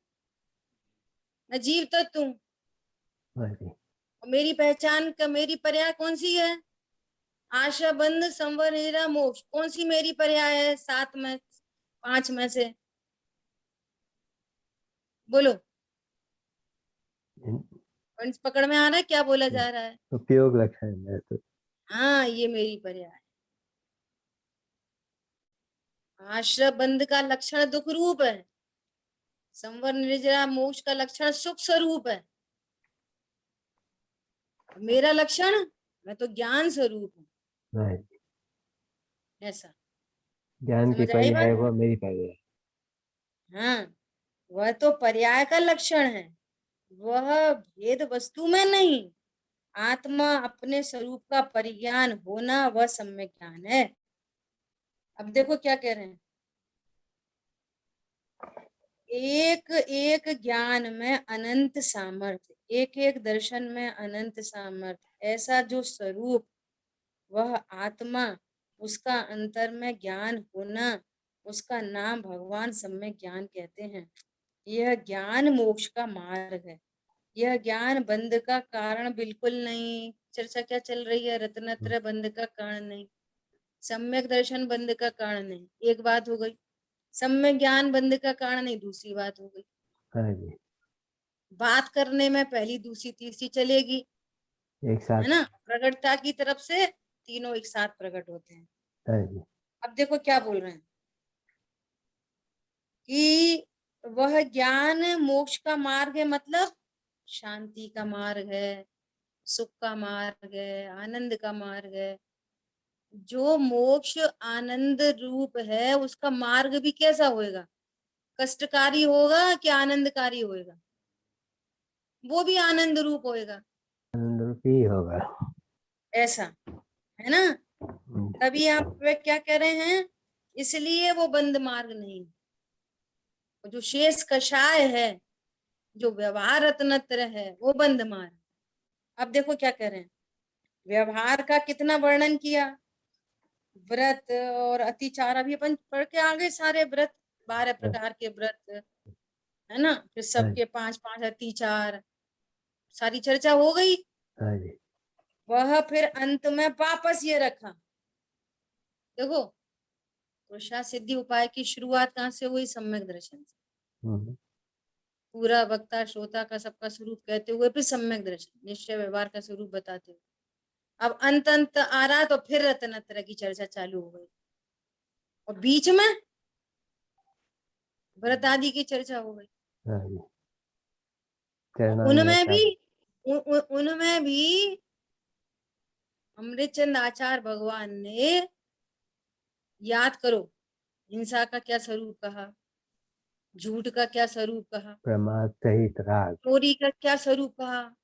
[SPEAKER 1] मैं जीव तत्व हूं।
[SPEAKER 2] हाँ जी,
[SPEAKER 1] और मेरी पहचान का, मेरी पर्याय कौन सी है? आशा, बंध, संवर, निद्रा, मोक्ष। कौन सी मेरी पर्याय है 7 में, 5 में से? बोलो। पॉइंट्स पकड़ में आ रहा है क्या बोला जा रहा है?
[SPEAKER 2] उपयोग लक्षण है तो।
[SPEAKER 1] हाँ, ये मेरी पर्याय है। आश्रय बंध का लक्षण दुख रूप है। संवर निर्जरा मोक्ष का लक्षण सुख स्वरूप है। मेरा लक्षण, मैं तो ज्ञान स्वरूप हूँ।
[SPEAKER 2] हाँ जी,
[SPEAKER 1] ऐसा
[SPEAKER 2] ज्ञान की
[SPEAKER 1] समझ आई
[SPEAKER 2] पर्याय
[SPEAKER 1] बात?
[SPEAKER 2] है वो मेरी पर्याय।
[SPEAKER 1] हाँ, वह तो पर्याय का लक्षण है, वह भेद वस्तु में नहीं। आत्मा अपने स्वरूप का परिज्ञान होना वह सम्यक ज्ञान है। अब देखो क्या कह रहे हैं, एक एक ज्ञान में अनंत सामर्थ्य, एक एक दर्शन में अनंत सामर्थ्य। ऐसा जो स्वरूप, वह आत्मा, उसका अंतर में ज्ञान होना, उसका नाम भगवान सम्यक ज्ञान कहते हैं। यह ज्ञान मोक्ष का मार्ग है। यह ज्ञान बंध का कारण बिल्कुल नहीं। चर्चा क्या चल रही है? रत्नत्रय बंध का कारण नहीं, सम्यक दर्शन बंध का कारण नहीं। एक बात हो गई। सम्यक ज्ञान बंध का कारण नहीं, दूसरी बात हो गई।
[SPEAKER 2] हाँ जी,
[SPEAKER 1] बात करने में पहली, दूसरी, तीसरी चलेगी,
[SPEAKER 2] एक
[SPEAKER 1] है
[SPEAKER 2] साथ।
[SPEAKER 1] ना? प्रगटता की तरफ से तीनों एक साथ प्रकट होते हैं।
[SPEAKER 2] हाँ जी,
[SPEAKER 1] अब देखो क्या बोल रहे हैं कि वह ज्ञान मोक्ष का मार्ग है, मतलब शांति का मार्ग है, सुख का मार्ग है, आनंद का मार्ग है। जो मोक्ष आनंद रूप है, उसका मार्ग भी कैसा होएगा? कष्टकारी होगा कि आनंदकारी होएगा? वो भी आनंद रूप होएगा।
[SPEAKER 2] आनंद रूपी होगा।
[SPEAKER 1] ऐसा है ना? तभी आप वे क्या कह रहे हैं, इसलिए वो बंद मार्ग नहीं है। जो शेष कषाय है, जो व्यवहार रत्नत्र है, वो बंद मार्ग। अब देखो क्या कह रहे हैं, व्यवहार का कितना वर्णन किया, व्रत और अतिचार अभी अपन पढ़ के आ गए सारे व्रत, 12 प्रकार के व्रत, है ना? फिर
[SPEAKER 2] हाँ जी,
[SPEAKER 1] सबके 5-5 अतिचार, सारी चर्चा हो गई।
[SPEAKER 2] हाँ जी,
[SPEAKER 1] वह फिर अंत में वापस ये रखा, देखो, पुरुषार्थ सिद्धि उपाय की शुरुआत कहाँ से हुई? सम्यक दर्शन से।
[SPEAKER 2] हम्म,
[SPEAKER 1] पूरा वक्ता श्रोता का सबका स्वरूप कहते हुए फिर सम्यक दर्शन, निश्चय व्यवहार का स्वरूप बताते हुए अब अंत अंत आ रहा, तो फिर रत्नत्रय की चर्चा चालू हो गई। और बीच में व्रत आदि की चर्चा हो गई।
[SPEAKER 2] हाँ जी,
[SPEAKER 1] और
[SPEAKER 2] चरणामृत आदि।
[SPEAKER 1] उनमें भी अमृतचंद आचार्य भगवान ने, याद करो, हिंसा का क्या स्वरूप कहा, झूठ का क्या स्वरूप कहा,
[SPEAKER 2] प्रमाद सहित राग।
[SPEAKER 1] चोरी का क्या स्वरूप कहा,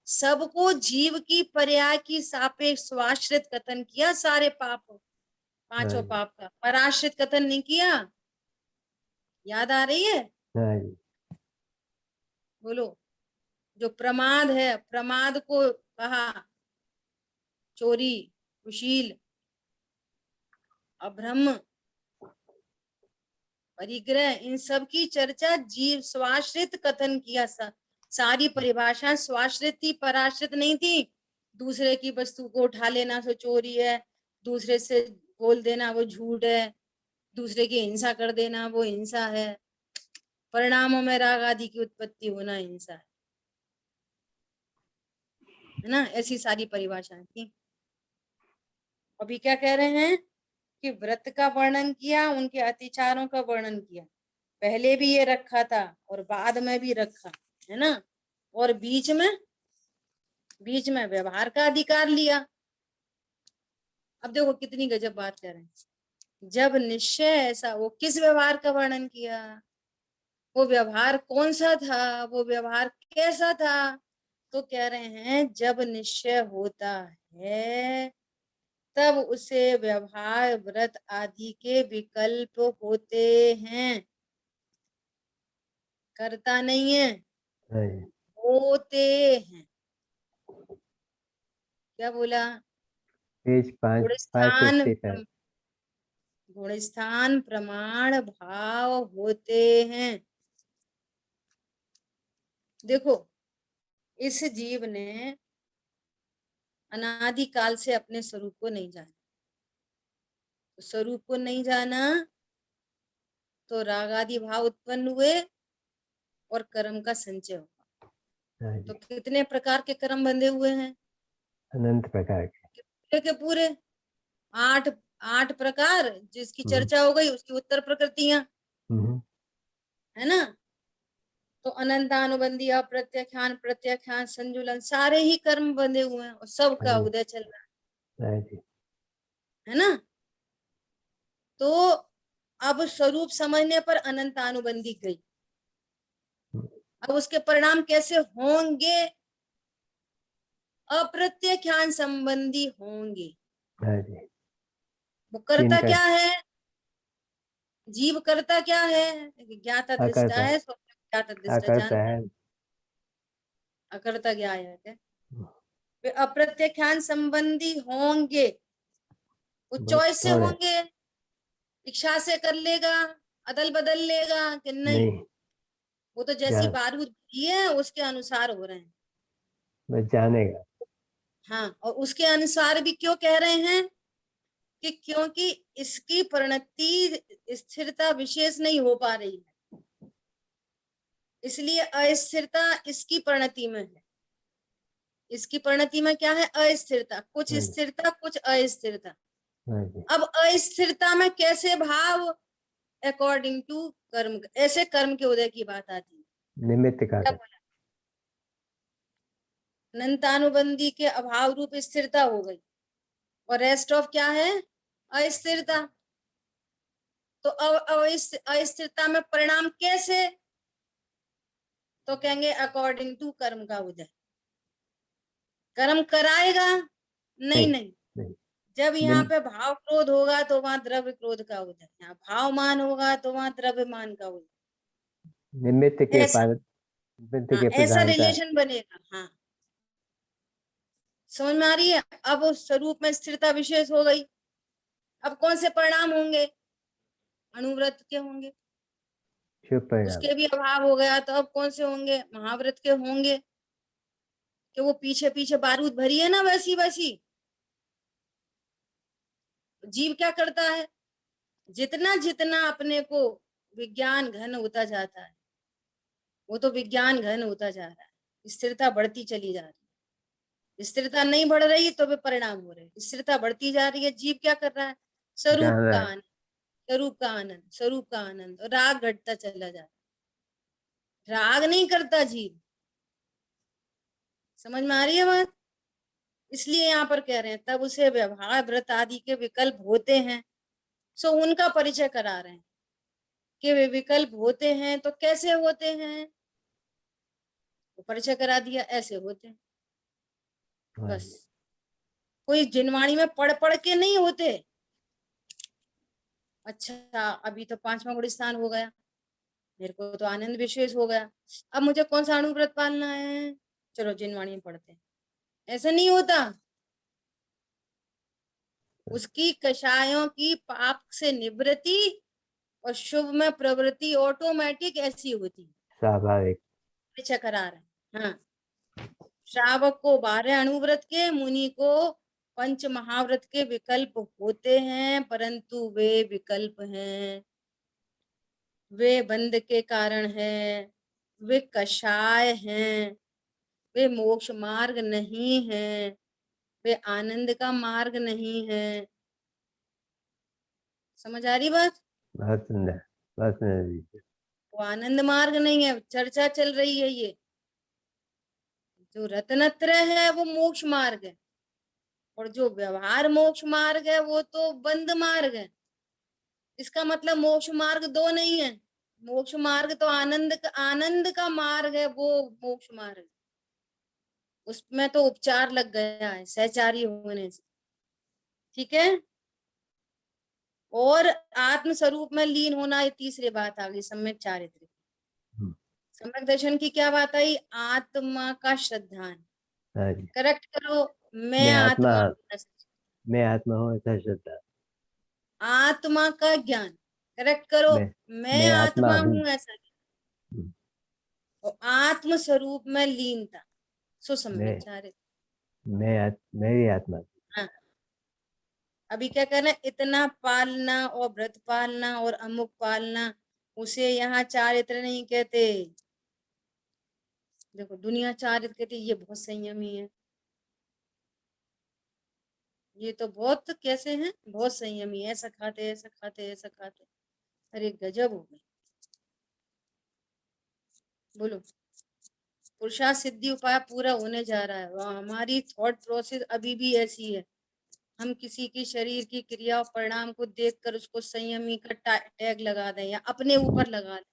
[SPEAKER 1] सबको जीव की पर्याय की सापेक्ष स्वाश्रित कथन किया। सारे पाप,
[SPEAKER 2] हाँ
[SPEAKER 1] पांचों
[SPEAKER 2] जी,
[SPEAKER 1] पाप का पराश्रित कथन नहीं किया। याद आ रही है?
[SPEAKER 2] हाँ जी,
[SPEAKER 1] बोलो। जो प्रमाद है, प्रमाद को कहा चोरी, कुशील, अभ्रम, परिग्रह, इन सब की चर्चा जीव स्वाश्रित कथन किया। सारी परिभाषाएं स्वाश्रित थी, पराश्रित नहीं थी। दूसरे की वस्तु को उठा लेना तो चोरी है, दूसरे से बोल देना वो झूठ है, दूसरे की हिंसा कर देना वो हिंसा है, परिणामों में राग आदि की उत्पत्ति होना हिंसा है ना? ऐसी सारी परिभाषाएं थी। अभी क्या कह रहे हैं कि व्रत का वर्णन किया, उनके अतिचारों का वर्णन किया। पहले भी ये रखा था और बाद में भी रखा, है ना? और बीच में व्यवहार का अधिकार लिया। अब देखो कितनी गजब बात कर रहे हैं। जब निश्चय ऐसा, वो किस व्यवहार का वर्णन किया, वो व्यवहार कौन सा था, वो व्यवहार कैसा था? तो कह रहे हैं जब निश्चय होता है, तब उसे व्यवहार व्रत आदि के विकल्प होते हैं। करता नहीं है,
[SPEAKER 2] हाँ जी।
[SPEAKER 1] होते हैं। क्या बोला?
[SPEAKER 2] पेज 5,
[SPEAKER 1] गुण स्थान
[SPEAKER 2] 550 पर।
[SPEAKER 1] गुण स्थान प्रमाण भाव होते हैं। देखो, इस जीव ने अनादिकाल से अपने स्वरूप को नहीं जाना। तो स्वरूप को नहीं जाना तो राग आदि भाव उत्पन्न हुए और कर्म का संचय होगा।
[SPEAKER 2] हाँ
[SPEAKER 1] तो
[SPEAKER 2] जी,
[SPEAKER 1] कितने प्रकार के कर्म बंधे हुए हैं?
[SPEAKER 2] अनंत प्रकार के।
[SPEAKER 1] पूरे के पूरे 8 8 प्रकार, जिसकी
[SPEAKER 2] हम्म,
[SPEAKER 1] चर्चा हो गई उसकी उत्तर प्रकृतियां,
[SPEAKER 2] हम्म,
[SPEAKER 1] है ना। तो अनंतानुबंधी, अप्रत्याख्यान, प्रत्याख्यान, संजुलन, सारे ही कर्म बंधे हुए हैं और सबका
[SPEAKER 2] हाँ
[SPEAKER 1] उदय चल रहा
[SPEAKER 2] हाँ जी,
[SPEAKER 1] है ना। तो अब स्वरूप समझने पर अनंतानुबंधी गई।
[SPEAKER 2] हम्म,
[SPEAKER 1] अब उसके परिणाम कैसे होंगे? अप्रत्याख्यान संबंधी होंगे।
[SPEAKER 2] हाँ जी,
[SPEAKER 1] वो
[SPEAKER 2] तीन
[SPEAKER 1] करता
[SPEAKER 2] का
[SPEAKER 1] क्या है? जीव करता क्या है? ज्ञाता दृष्टा
[SPEAKER 2] अकर्ता,
[SPEAKER 1] है, स्वप्न ज्ञाता दृष्टा
[SPEAKER 2] अकर्ता
[SPEAKER 1] जानता है।
[SPEAKER 2] है।
[SPEAKER 1] अकर्ता क्या है? वे अप्रत्याख्यान संबंधी होंगे। वो
[SPEAKER 2] वो
[SPEAKER 1] चॉइस से
[SPEAKER 2] कौन है?
[SPEAKER 1] होंगे, इच्छा से कर लेगा, अदल बदल लेगा कि नहीं।
[SPEAKER 2] नहीं,
[SPEAKER 1] वो तो जैसी
[SPEAKER 2] जान,
[SPEAKER 1] बारूद भरी है उसके अनुसार हो रहे हैं।
[SPEAKER 2] बस जानेगा।
[SPEAKER 1] हाँ, और उसके अनुसार भी क्यों कह रहे हैं? कि क्योंकि इसकी परिणति स्थिरता विशेष नहीं हो पा रही है, इसलिए अस्थिरता इसकी परिणति में है। इसकी परिणति में क्या है? अस्थिरता, कुछ
[SPEAKER 2] हाँ जी,
[SPEAKER 1] स्थिरता कुछ अस्थिरता।
[SPEAKER 2] हाँ जी,
[SPEAKER 1] अब अस्थिरता में कैसे भाव? अकॉर्डिंग टू कर्म, ऐसे कर्म के उदय की बात आती है।
[SPEAKER 2] निमित्त
[SPEAKER 1] क्या
[SPEAKER 2] कारण।
[SPEAKER 1] बोला? अनंतानुबंधी के अभाव रूप स्थिरता हो गई और रेस्ट ऑफ क्या है? अस्थिरता। तो अब इस अस्थिरता में परिणाम कैसे? तो कहेंगे अकॉर्डिंग टू कर्म का उदय। कर्म कराएगा? नहीं
[SPEAKER 2] नहीं,
[SPEAKER 1] नहीं।
[SPEAKER 2] नहीं,
[SPEAKER 1] जब यहाँ
[SPEAKER 2] निम,
[SPEAKER 1] पे भाव क्रोध होगा तो वहां द्रव्य क्रोध का उदय, यहाँ भाव मान होगा तो वहां द्रव्य मान का उदय।
[SPEAKER 2] निमित्त के
[SPEAKER 1] ऐसा,
[SPEAKER 2] निमित्त
[SPEAKER 1] हाँ
[SPEAKER 2] के
[SPEAKER 1] ऐसा
[SPEAKER 2] प्रधानता।
[SPEAKER 1] रिलेशन बनेगा। हाँ, समझ में आ रही है? अब उस स्वरूप में स्थिरता विशेष हो गई। अब कौन से परिणाम होंगे? अणुव्रत के होंगे।
[SPEAKER 2] शुभ परिणाम।
[SPEAKER 1] उसके भी अभाव हो गया तो अब कौन से होंगे? महाव्रत के होंगे। कि वो पीछे पीछे बारूद भरी है ना, वैसी वैसी। जीव क्या करता है? जितना जितना अपने को विज्ञान घन होता जाता है, वो तो विज्ञान घन होता जा रहा है, स्थिरता बढ़ती चली जा रही है। स्थिरता नहीं बढ़ रही तो वे परिणाम हो रहे हैं, स्थिरता बढ़ती जा रही है। जीव क्या कर रहा है? स्वरूप
[SPEAKER 2] जान रहा
[SPEAKER 1] का
[SPEAKER 2] है।
[SPEAKER 1] आनंद, स्वरूप का आनंद, स्वरूप का आनंद। और राग घटता चला जा रहा है, राग नहीं करता जीव। समझ में आ रही है बात? इसलिए यहाँ पर कह रहे हैं तब उसे व्यवहार व्रत आदि के विकल्प होते हैं। सो उनका परिचय करा रहे हैं कि वे विकल्प होते हैं। तो कैसे होते हैं? वो परिचय करा दिया, ऐसे होते हैं।
[SPEAKER 2] हाँ
[SPEAKER 1] बस,
[SPEAKER 2] जी,
[SPEAKER 1] कोई जिनवाणी में पढ़ पढ़ के नहीं होते। अच्छा, अभी तो 5वां गुण स्थान हो गया, मेरे को तो आनंद विशेष हो गया, अब मुझे कौन सा अणुव्रत पालना है? चलो जिनवाणी में पढ़ते हैं। ऐसा नहीं होता। उसकी कषायों की पाप से निवृत्ति और शुभ में प्रवृत्ति ऑटोमेटिक ऐसी होती है।
[SPEAKER 2] स्वाभाविक।
[SPEAKER 1] परिचय करा रहे हैं। हाँ, श्रावक को 12 अणुव्रत के, मुनि को 5 महाव्रत के विकल्प होते हैं, परंतु वे विकल्प हैं, वे बंध के कारण है, वे कषाय हैं, वे मोक्ष मार्ग नहीं है, वे आनंद का मार्ग नहीं है। समझ आ रही बात?
[SPEAKER 2] बहुत सुंदर, बहुत सुंदर जी।
[SPEAKER 1] वो आनंद मार्ग नहीं है, चर्चा चल रही है ये। जो रत्नत्रय है वो मोक्ष मार्ग है, और जो व्यवहार मोक्ष मार्ग है वो तो बंद मार्ग है। इसका मतलब मोक्ष मार्ग दो नहीं है। मोक्ष मार्ग तो आनंद का मार्ग है, वो मोक्ष मार्ग। उसमें तो उपचार लग गया है सहचारी होने से। ठीक है। और आत्म स्वरूप में लीन होना, ये तीसरी बात आ गई सम्यक चारित्र्य।
[SPEAKER 2] हम्म,
[SPEAKER 1] सम्यक दर्शन की क्या बात आई? आत्मा का श्रद्धान।
[SPEAKER 2] हाँ जी।
[SPEAKER 1] करेक्ट करो। मैं
[SPEAKER 2] मैं आत्मा,
[SPEAKER 1] आत्मा,
[SPEAKER 2] मैं आत्मा हूँ ऐसा श्रद्धा।
[SPEAKER 1] आत्मा का ज्ञान, करेक्ट करो। मैं आत्मा
[SPEAKER 2] हूँ।
[SPEAKER 1] हूँ ऐसा नहीं। और आत्म स्वरूप में लीनता, सो सम्यक चारित्र।
[SPEAKER 2] मेरी आत्मा।
[SPEAKER 1] हाँ, अभी क्या करना है, इतना पालना और व्रत पालना और अमुक पालना, उसे यहाँ चारित्र नहीं कहते। देखो दुनिया चारित्र कहती, ये बहुत संयमी है, ये तो बहुत कैसे हैं, बहुत संयमी, ऐसा खाते ऐसा खाते ऐसा खाते। अरे गजब हो गई। बोलो, पुरुषार्थ सिद्धि उपाय पूरा होने जा रहा है, वह हमारी थॉट प्रोसेस अभी भी ऐसी है। हम किसी की शरीर की क्रिया और परिणाम को देखकर उसको संयमी का टैग लगा दें या अपने ऊपर लगा दें,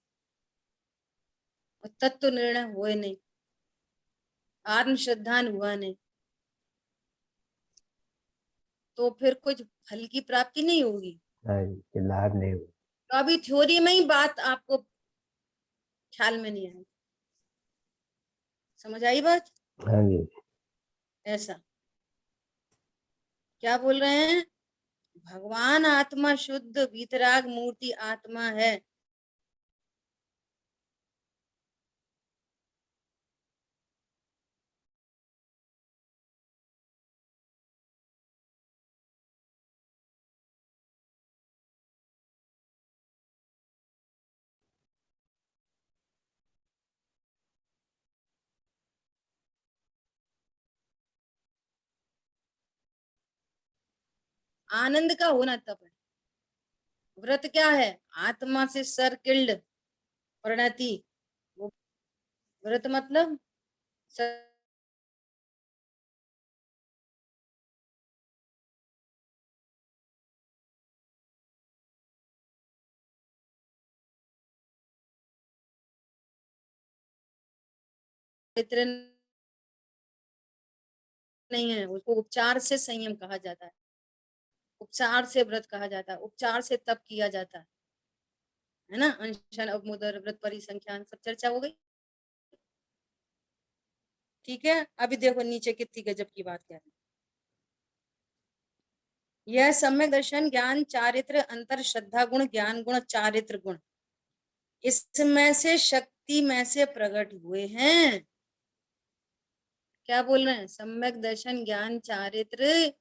[SPEAKER 1] और तत्व निर्णय हुए नहीं, आत्म श्रद्धान हुआ नहीं, तो फिर कुछ फल की प्राप्ति नहीं होगी।
[SPEAKER 2] लाभ नहीं होगा।
[SPEAKER 1] तो अभी थ्योरी में ही बात आपको ख्याल में नहीं आई, समझ आई बात?
[SPEAKER 2] हाँ जी।
[SPEAKER 1] ऐसा क्या बोल रहे हैं, भगवान आत्मा शुद्ध वीतराग मूर्ति आत्मा है। आनंद का होना तब है। व्रत क्या है, आत्मा से सर्किल्ड परिणति। वो व्रत मतलब चारित्र नहीं है, उसको उपचार से संयम कहा जाता है, उपचार से व्रत कहा जाता है, उपचार से तप किया जाता है ना। अनशन अवमुदर व्रत परिसंख्यान सब चर्चा हो गई, ठीक है। अभी देखो नीचे कितनी गजब की बात कह रहे हैं। यह सम्यक दर्शन ज्ञान चारित्र अंतर श्रद्धा गुण ज्ञान गुण चारित्र गुण, इसमें से शक्ति में से प्रकट हुए हैं। क्या बोल रहे हैं, सम्यक दर्शन ज्ञान चारित्र,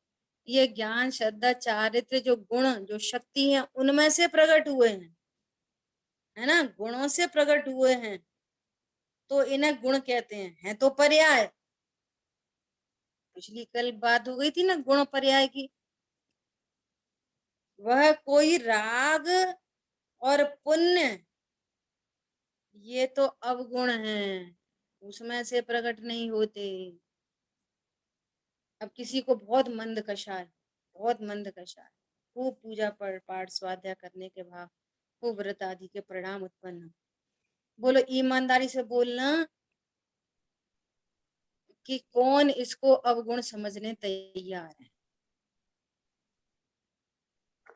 [SPEAKER 1] ये ज्ञान श्रद्धा चारित्र जो गुण जो शक्ति है उनमें से प्रकट हुए हैं, है ना, गुणों से प्रकट हुए हैं, तो इन्हें गुण कहते हैं तो पर्याय। पिछली कल बात हो गई थी ना गुण पर्याय की। वह कोई राग और पुण्य, ये तो अवगुण हैं, उसमें से प्रकट नहीं होते। अब किसी को बहुत मंद कषा है, बहुत मंद कषा है, खूब पूजा पाठ स्वाध्याय करने के बाद खूब व्रत आदि के परिणाम उत्पन्न हो। बोलो ईमानदारी से बोलना कि कौन इसको अवगुण समझने तैयार है?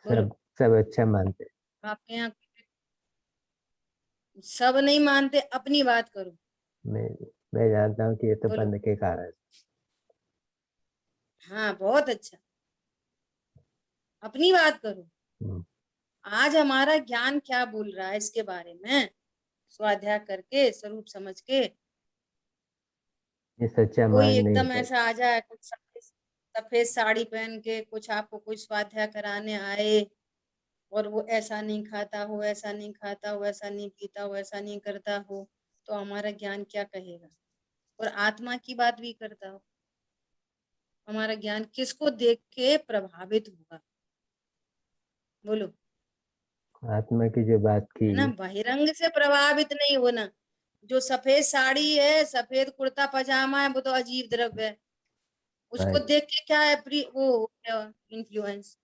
[SPEAKER 1] बोलो।
[SPEAKER 2] सब अच्छा मानते।
[SPEAKER 1] आपके यहाँ सब नहीं मानते, अपनी बात करो।
[SPEAKER 2] मैं जानता हूँ कि ये तो
[SPEAKER 1] बोलो।
[SPEAKER 2] बंद के कारण।
[SPEAKER 1] हाँ बहुत अच्छा, अपनी बात करो। आज हमारा ज्ञान क्या बोल रहा है इसके बारे में, स्वाध्याय करके स्वरूप समझ के।
[SPEAKER 2] ये सच्चा
[SPEAKER 1] कोई
[SPEAKER 2] मान नहीं
[SPEAKER 1] एकदम
[SPEAKER 2] है।
[SPEAKER 1] ऐसा आ जाए, कुछ सफेद साड़ी पहन के कुछ आपको कुछ स्वाध्याय कराने आए, और वो ऐसा नहीं खाता हो, ऐसा नहीं खाता हो, ऐसा नहीं पीता हो, ऐसा नहीं करता हो, तो हमारा ज्ञान क्या कहेगा? और आत्मा की बात भी करता हो, हमारा ज्ञान किसको देख के प्रभावित होगा? बोलो।
[SPEAKER 2] आत्मा की जो बात की।
[SPEAKER 1] है ना, बहिरंग से प्रभावित नहीं होना। जो सफेद साड़ी है, सफेद कुर्ता पजामा है, वो तो अजीब द्रव्य है, उसको देख के क्या है वो इन्फ्लुएंस।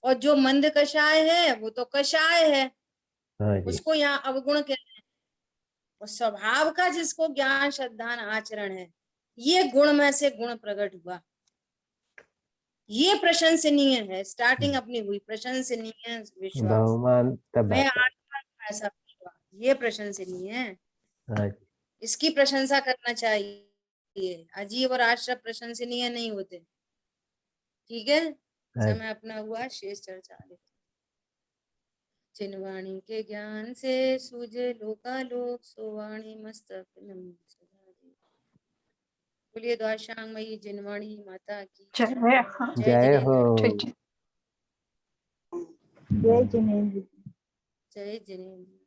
[SPEAKER 1] और जो मंद कषाय है वो तो कषाय है,
[SPEAKER 2] हाँ जी।
[SPEAKER 1] उसको यहाँ अवगुण कहते हैं। और स्वभाव का जिसको ज्ञान श्रद्धान आचरण है, ये गुण में से गुण प्रकट हुआ, ये प्रशंसनीय है। स्टार्टिंग अपनी हुई प्रशंसनीय विश्वास,
[SPEAKER 2] बहुमान तब
[SPEAKER 1] मैं
[SPEAKER 2] आता है।
[SPEAKER 1] आत्मा हूं ऐसा विश्वास, ये प्रशंसनीय है,
[SPEAKER 2] हाँ जी।
[SPEAKER 1] इसकी प्रशंसा करना चाहिए। अजीब और आश्रय प्रशंसनीय नहीं होते, ठीक है।
[SPEAKER 2] हाँ जी।
[SPEAKER 1] समय अपना हुआ, शेष चर्चा आगे। जिन वाणी के ज्ञान से सूझे लोकालोक, सो वाणी मस्तक नमन सदा दे। बोलिए द्वाशांगमयी जिनवाणी माता की
[SPEAKER 3] जय हो।
[SPEAKER 2] जय हो।
[SPEAKER 3] जय जिनेन्द्र।
[SPEAKER 1] जय जिनेन्द्र।